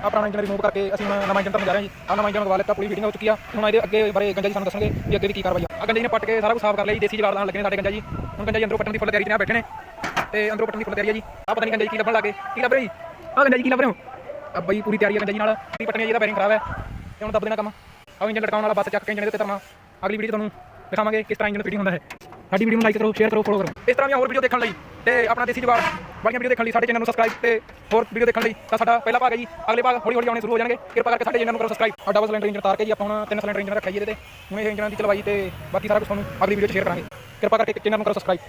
ਪੁਰਾਣਾ engine remove ਕਰਕੇ ਅਸੀਂ ਹੁਣ ਨਵਾਂ ਇੰਜਨ ਕਰਨ ਜਾ ਰਹੇ ਹਾਂ ਜੀ। ਆਹ ਨਵਾਂ ਇੰਜਨ ਲਗਵਾ ਲਿੱਤਾ, ਪੂਰੀ ਫਿਟਿੰਗ ਹੋ ਚੁੱਕੀ ਆ। ਹੁਣ ਇਹਦੇ ਅੱਗੇ ਬਾਰੇ ਗੰਜਾ ਜੀ ਸਾਨੂੰ ਦੱਸਣਗੇ ਵੀ ਅੱਗੇ ਦੀ ਕੀ ਕਾਰਵਾਈ ਆ। ਗੰਜਾ ਜੀ ਨੇ ਪੱਟ ਕੇ ਸਾਰਾ ਕੁਝ ਸਾਫ਼ ਕਰ ਲਿਆ ਜੀ, ਦੇਸੀ ਜੁਗਾੜ ਲਾਉਣ ਲੱਗੇ ਨੇ ਸਾਡੇ ਗੰਜਾ ਜੀ। ਹੁਣ ਗੰਜਾ ਜੀ ਅੰਦਰੋਂ ਪੱਟਣ ਦੀ ਫੁੱਲ ਤਿਆਰੀ 'ਚ ਨੇ, ਬੈਠੇ ਨੇ ਤੇ ਅੰਦਰੋਂ ਪੱਟਣ ਦੀ ਫੁੱਲ ਤਿਆਰੀ ਆ ਜੀ। ਆਹ ਪਤਾ ਨਹੀਂ ਗੰਜਾ ਜੀ ਕੀ ਲੱਭਣ ਲੱਗੇ, ਕੀ ਲੱਭ ਰਹੇ ਜੀ? ਆਹ ਗੰਜਾ ਜੀ ਕੀ ਲੱਭ ਰਹੇ ਹੋ? ਆ ਬਈ ਪੂਰੀ ਤਿਆਰੀ ਆ ਗੰਜਾ ਜੀ ਨਾਲ, ਪੱਟਣੀ ਜੀ ਦਾ ਬੈਰਿੰਗ ਖਰਾਬ ਹੈ ਤੇ ਹੁਣ ਦੱਬ ਦੇਣਾ ਕੰਮ। ਆਹ ਇੰਜਨ ਲਟਕਾਉਣ ਵਾਲਾ ਬੱਸ ਚੱਕ ਕੇ ਇੰਜਨ ਦੇ ਉੱਤੇ ਧਰਨਾ। ਅਗਲੀ ਵੀਡੀਓ ਤੁਹਾਨੂੰ ਦਿਖਾਵਾਂਗੇ ਕਿਸ ਤਰ੍ਹਾਂ ਇੰਜਨ ਫਿਟਿੰਗ ਹੁੰਦਾ ਹੈ। ਸਾਡੀ ਵੀਡੀਓ ਨੂੰ ਲਾਈਕ ਕਰੋ, ਸ਼ੇਅਰ ਕਰੋ, ਫੋਲੋ ਕਰੋ। ਇਸ ਤਰ੍ਹਾਂ ਦੀਆਂ ਹੋਰ ਵੀਡੀਓ ਦੇਖਣ ਲਈ ਤੇ ਆਪਣਾ ਦੇਸੀ ਜੁਗਾੜ ਵਾਲੀਆਂ ਵੀਡੀਓ ਦੇਖਣ ਲਈ ਸਾਡੇ ਚੈਨਲ ਨੂੰ ਸਬਸਕ੍ਰਾਈਬ ਤੇ ਹੋਰ ਵੀਡੀਓ ਦੇਖਣ ਲਈ ਤਾਂ ਸਾਡਾ ਪਹਿਲਾ ਭਾਗ ਹੈ ਜੀ। ਅਗਲੇ ਭਾਗ ਹੌਲੀ ਹੌਲੀ ਆਉਣੇ ਸ਼ੁਰੂ ਹੋ ਜਾਣਗੇ। ਕਿਰਪਾ ਕਰਕੇ ਸਾਡੇ ਚੈਨਲ ਨੂੰ ਕਰੋ ਸਬਸਕ੍ਰਾਈਬ। ਆ ਡਬਲ ਸਿਲੰਡਰ ਇੰਜਨ ਤਾਰ ਕੇ ਜੀ ਆਪਾਂ ਹੁਣ 3 ਸਿਲੰਡਰ ਇੰਜਨ ਰੱਖਿਆ ਜੀ ਇਹਦੇ ਤੇ। ਹੁਣ ਇਹ ਇੰਜਨਾਂ ਦੀ ਚਲਵਾਈ ਤੇ ਬਾਕੀ ਸਾਰਾ ਕੁਝ ਤੁਹਾਨੂੰ ਅਗਲੀ ਵੀਡੀਓ 'ਚ ਸ਼ੇਅਰ ਕਰਾਂਗੇ। ਕਿਰਪਾ ਕਰਕੇ ਚੈਨਲ ਨੂੰ ਕਰੋ ਸਬਸਕ੍ਰਾਈਬ।